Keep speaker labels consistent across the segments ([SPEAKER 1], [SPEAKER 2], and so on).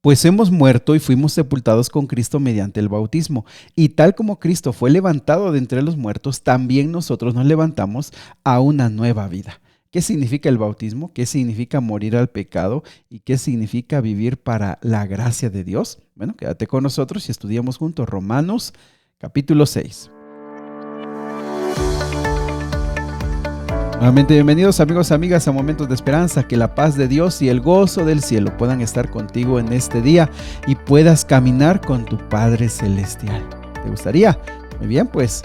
[SPEAKER 1] Pues hemos muerto y fuimos sepultados con Cristo mediante el bautismo. Y tal como Cristo fue levantado de entre los muertos, también nosotros nos levantamos a una nueva vida. ¿Qué significa el bautismo? ¿Qué significa morir al pecado? ¿Y qué significa vivir para la gracia de Dios? Bueno, quédate con nosotros y estudiamos juntos Romanos capítulo 6. Nuevamente bienvenidos amigos, amigas a Momentos de Esperanza, que la paz de Dios y el gozo del cielo puedan estar contigo en este día y puedas caminar con tu Padre Celestial. ¿Te gustaría? Muy bien, pues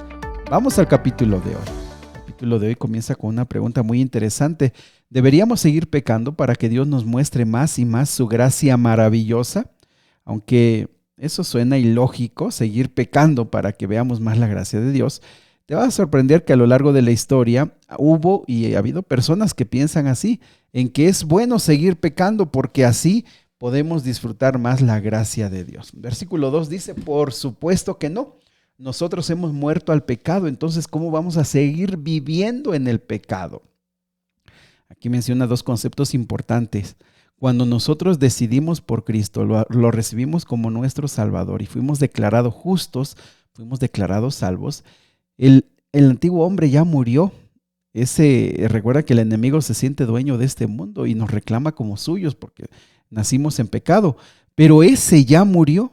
[SPEAKER 1] vamos al capítulo de hoy. El capítulo de hoy comienza con una pregunta muy interesante. ¿Deberíamos seguir pecando para que Dios nos muestre más y más su gracia maravillosa? Aunque eso suena ilógico, seguir pecando para que veamos más la gracia de Dios. Te vas a sorprender que a lo largo de la historia hubo y ha habido personas que piensan así, en que es bueno seguir pecando porque así podemos disfrutar más la gracia de Dios. Versículo 2 dice, por supuesto que no. Nosotros hemos muerto al pecado, entonces ¿cómo vamos a seguir viviendo en el pecado? Aquí menciona dos conceptos importantes. Cuando nosotros decidimos por Cristo, lo recibimos como nuestro Salvador y fuimos declarados justos, fuimos declarados salvos. El antiguo hombre ya murió. Recuerda que el enemigo se siente dueño de este mundo y nos reclama como suyos porque nacimos en pecado. Pero ese ya murió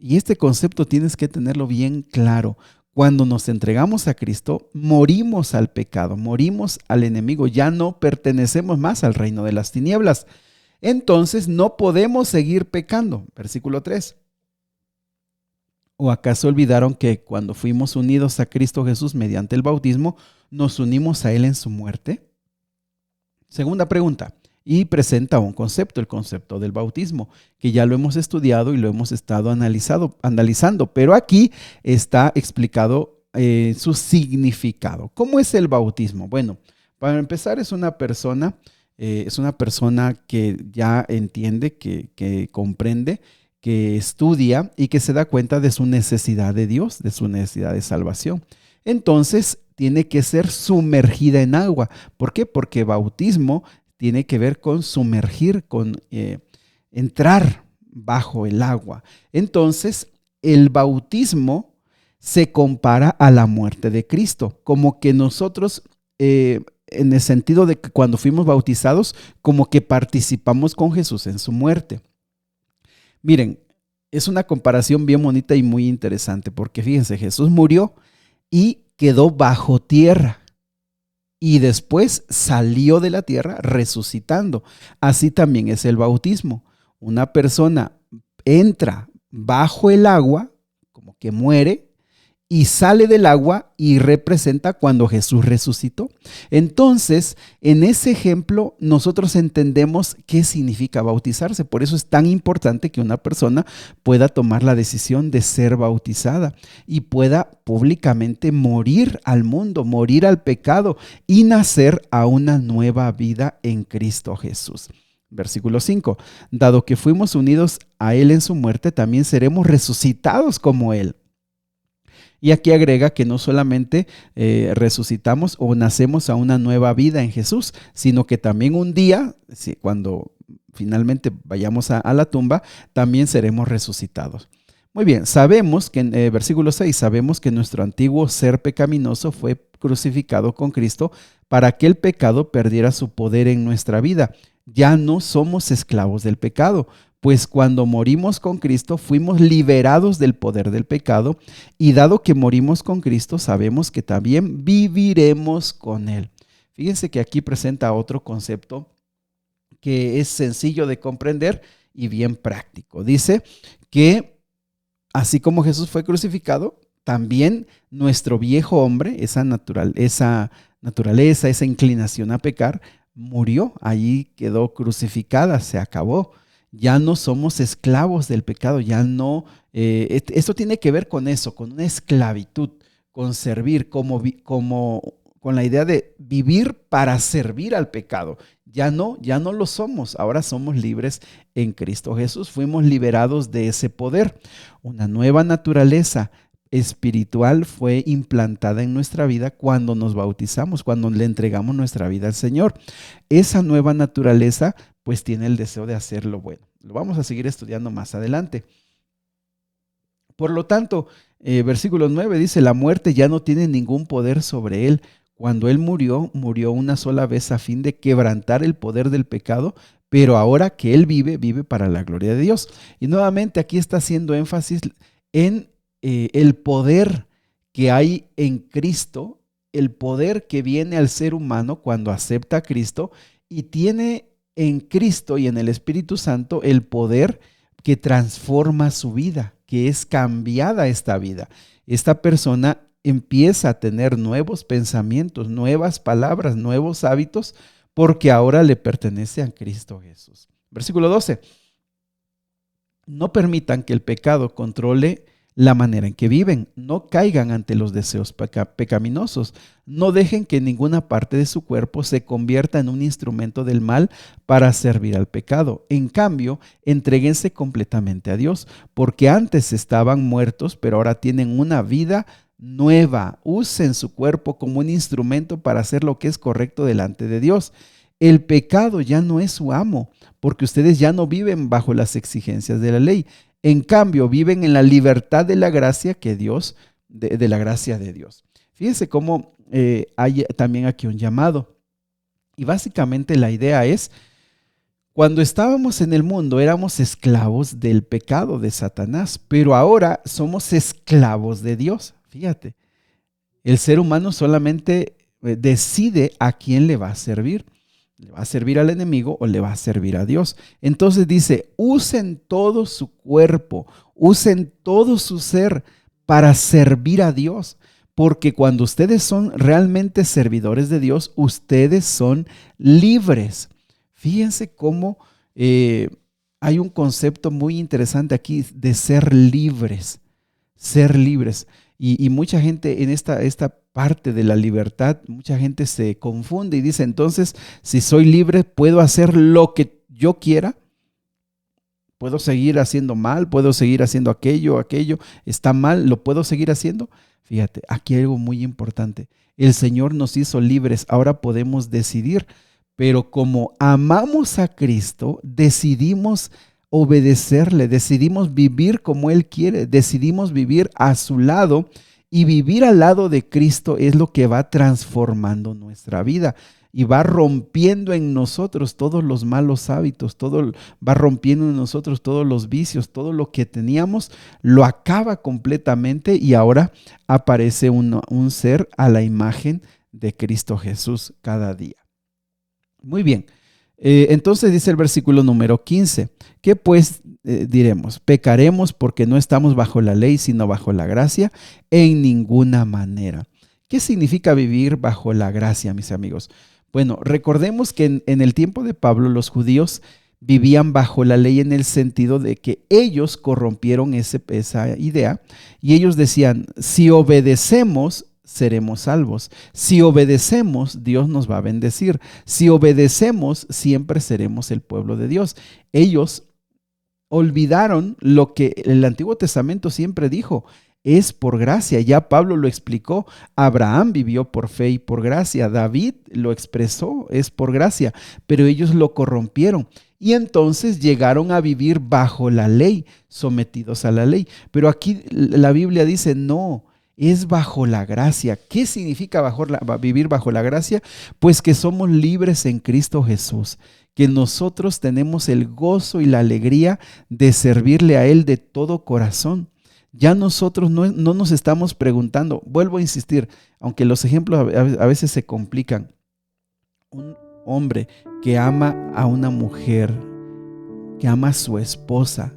[SPEAKER 1] y este concepto tienes que tenerlo bien claro. Cuando nos entregamos a Cristo, morimos al pecado, morimos al enemigo, ya no pertenecemos más al reino de las tinieblas. Entonces no podemos seguir pecando. Versículo 3. ¿O acaso olvidaron que cuando fuimos unidos a Cristo Jesús mediante el bautismo, nos unimos a Él en su muerte? Segunda pregunta, y presenta un concepto, el concepto del bautismo, que ya lo hemos estudiado y lo hemos estado analizando, pero aquí está explicado su significado. ¿Cómo es el bautismo? Bueno, para empezar es una persona que ya entiende, que comprende, que estudia y que se da cuenta de su necesidad de Dios, de su necesidad de salvación. Entonces, tiene que ser sumergida en agua. ¿Por qué? Porque bautismo tiene que ver con sumergir, con entrar bajo el agua. Entonces, el bautismo se compara a la muerte de Cristo, como que nosotros, en el sentido de que cuando fuimos bautizados, como que participamos con Jesús en su muerte. Miren, es una comparación bien bonita y muy interesante porque fíjense, Jesús murió y quedó bajo tierra y después salió de la tierra resucitando. Así también es el bautismo. Una persona entra bajo el agua, como que muere, y sale del agua y representa cuando Jesús resucitó. Entonces, en ese ejemplo, nosotros entendemos qué significa bautizarse. Por eso es tan importante que una persona pueda tomar la decisión de ser bautizada y pueda públicamente morir al mundo, morir al pecado y nacer a una nueva vida en Cristo Jesús. Versículo 5. Dado que fuimos unidos a Él en su muerte, también seremos resucitados como Él. Y aquí agrega que no solamente resucitamos o nacemos a una nueva vida en Jesús, sino que también un día, cuando finalmente vayamos a la tumba, también seremos resucitados. Muy bien, sabemos que en versículo 6, sabemos que nuestro antiguo ser pecaminoso fue crucificado con Cristo para que el pecado perdiera su poder en nuestra vida. Ya no somos esclavos del pecado, pues cuando morimos con Cristo fuimos liberados del poder del pecado y dado que morimos con Cristo sabemos que también viviremos con Él. Fíjense que aquí presenta otro concepto que es sencillo de comprender y bien práctico. Dice que así como Jesús fue crucificado, también nuestro viejo hombre, esa naturaleza, esa inclinación a pecar, murió, allí quedó crucificada, se acabó. Ya no somos esclavos del pecado, ya no, esto tiene que ver con eso, con una esclavitud, con servir, con la idea de vivir para servir al pecado. Ya no lo somos, ahora somos libres en Cristo Jesús, fuimos liberados de ese poder. Una nueva naturaleza espiritual fue implantada en nuestra vida cuando nos bautizamos, cuando le entregamos nuestra vida al Señor. Esa nueva naturaleza pues tiene el deseo de hacer lo bueno. Lo vamos a seguir estudiando más adelante. Por lo tanto, versículo 9 dice, la muerte ya no tiene ningún poder sobre él. Cuando él murió, murió una sola vez a fin de quebrantar el poder del pecado, pero ahora que él vive, vive para la gloria de Dios. Y nuevamente aquí está haciendo énfasis en el poder que hay en Cristo, el poder que viene al ser humano cuando acepta a Cristo y tiene en Cristo y en el Espíritu Santo el poder que transforma su vida, que es cambiada esta vida. Esta persona empieza a tener nuevos pensamientos, nuevas palabras, nuevos hábitos, porque ahora le pertenece a Cristo Jesús. Versículo 12. No permitan que el pecado controle la manera en que viven. No caigan ante los deseos pecaminosos. No dejen que ninguna parte de su cuerpo se convierta en un instrumento del mal para servir al pecado. En cambio, entréguense completamente a Dios, porque antes estaban muertos, pero ahora tienen una vida nueva. Usen su cuerpo como un instrumento para hacer lo que es correcto delante de Dios. El pecado ya no es su amo, porque ustedes ya no viven bajo las exigencias de la ley. En cambio, viven en la libertad de la gracia que Dios, de la gracia de Dios. Fíjense cómo hay también aquí un llamado. Y básicamente la idea es, cuando estábamos en el mundo éramos esclavos del pecado de Satanás, pero ahora somos esclavos de Dios. Fíjate, el ser humano solamente decide a quién le va a servir. ¿Le va a servir al enemigo o le va a servir a Dios? Entonces dice, usen todo su cuerpo, usen todo su ser para servir a Dios. Porque cuando ustedes son realmente servidores de Dios, ustedes son libres. Fíjense cómo hay un concepto muy interesante aquí de ser libres. Ser libres. Y mucha gente en esta parte de la libertad, mucha gente se confunde y dice, entonces, si soy libre, ¿puedo hacer lo que yo quiera? ¿Puedo seguir haciendo mal? ¿Puedo seguir haciendo aquello? ¿Está mal? ¿Lo puedo seguir haciendo? Fíjate, aquí hay algo muy importante. El Señor nos hizo libres, ahora podemos decidir, pero como amamos a Cristo, decidimos obedecerle, decidimos vivir como Él quiere, decidimos vivir a su lado, y vivir al lado de Cristo es lo que va transformando nuestra vida y va rompiendo en nosotros todos los malos hábitos, va rompiendo en nosotros todos los vicios, todo lo que teníamos lo acaba completamente y ahora aparece un ser a la imagen de Cristo Jesús cada día. Muy bien. Entonces dice el versículo número 15, ¿qué pues diremos? ¿Pecaremos porque no estamos bajo la ley, sino bajo la gracia? En ninguna manera. ¿Qué significa vivir bajo la gracia, mis amigos? Bueno, recordemos que en el tiempo de Pablo los judíos vivían bajo la ley en el sentido de que ellos corrompieron esa idea y ellos decían, si obedecemos, seremos salvos. Si obedecemos, Dios nos va a bendecir. Si obedecemos, siempre seremos el pueblo de Dios. Ellos olvidaron lo que el Antiguo Testamento siempre dijo, es por gracia. Ya Pablo lo explicó. Abraham vivió por fe y por gracia. David lo expresó, es por gracia, pero ellos lo corrompieron. Y entonces llegaron a vivir bajo la ley, sometidos a la ley. Pero aquí la Biblia dice, no, es bajo la gracia. ¿Qué significa vivir bajo la gracia? Pues que somos libres en Cristo Jesús, que nosotros tenemos el gozo y la alegría de servirle a Él de todo corazón. Ya nosotros no nos estamos preguntando, vuelvo a insistir, aunque los ejemplos a veces se complican. Un hombre que ama a una mujer, que ama a su esposa,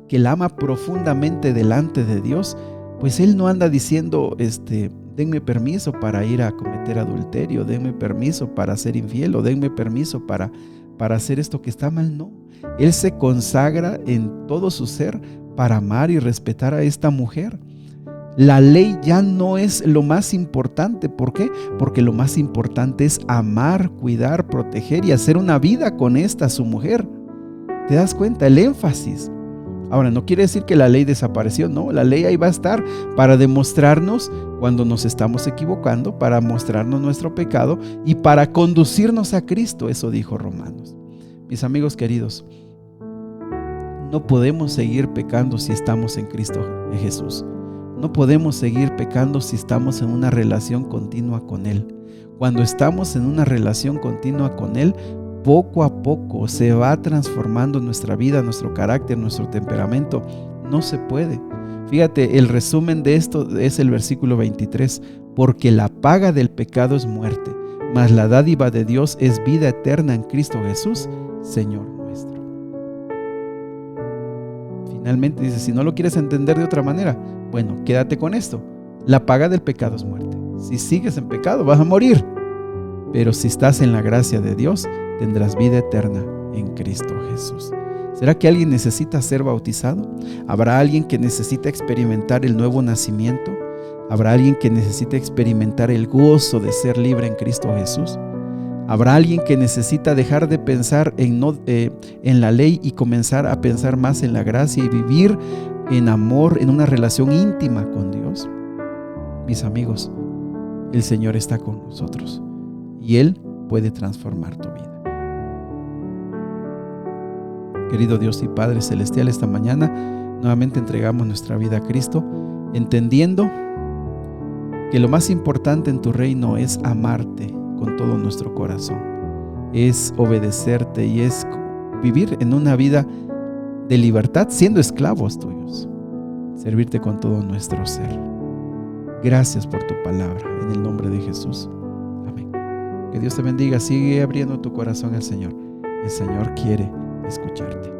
[SPEAKER 1] que la ama profundamente delante de Dios, pues él no anda diciendo, denme permiso para ir a cometer adulterio, denme permiso para ser infiel o denme permiso para hacer esto que está mal. No, él se consagra en todo su ser para amar y respetar a esta mujer. La ley ya no es lo más importante. ¿Por qué? Porque lo más importante es amar, cuidar, proteger y hacer una vida con su mujer. ¿Te das cuenta? El énfasis. Ahora, no quiere decir que la ley desapareció, no, la ley ahí va a estar para demostrarnos cuando nos estamos equivocando, para mostrarnos nuestro pecado y para conducirnos a Cristo, eso dijo Romanos. Mis amigos queridos, no podemos seguir pecando si estamos en Cristo Jesús. No podemos seguir pecando si estamos en una relación continua con Él. Cuando estamos en una relación continua con Él, poco a poco se va transformando nuestra vida, nuestro carácter, nuestro temperamento. No se puede. Fíjate, el resumen de esto es el versículo 23. Porque la paga del pecado es muerte, mas la dádiva de Dios es vida eterna en Cristo Jesús, Señor nuestro. Finalmente dice, si no lo quieres entender de otra manera, bueno, quédate con esto. La paga del pecado es muerte. Si sigues en pecado, vas a morir. Pero si estás en la gracia de Dios, tendrás vida eterna en Cristo Jesús. ¿Será que alguien necesita ser bautizado? ¿Habrá alguien que necesita experimentar el nuevo nacimiento? ¿Habrá alguien que necesita experimentar el gozo de ser libre en Cristo Jesús? ¿Habrá alguien que necesita dejar de pensar en la ley y comenzar a pensar más en la gracia y vivir en amor, en una relación íntima con Dios? Mis amigos, el Señor está con nosotros y Él puede transformar tu vida. Querido Dios y Padre Celestial, esta mañana nuevamente entregamos nuestra vida a Cristo, entendiendo que lo más importante en tu reino es amarte con todo nuestro corazón, es obedecerte y es vivir en una vida de libertad siendo esclavos tuyos, servirte con todo nuestro ser. Gracias por tu palabra, en el nombre de Jesús. Amén. Que Dios te bendiga, sigue abriendo tu corazón al Señor. El Señor quiere escucharte.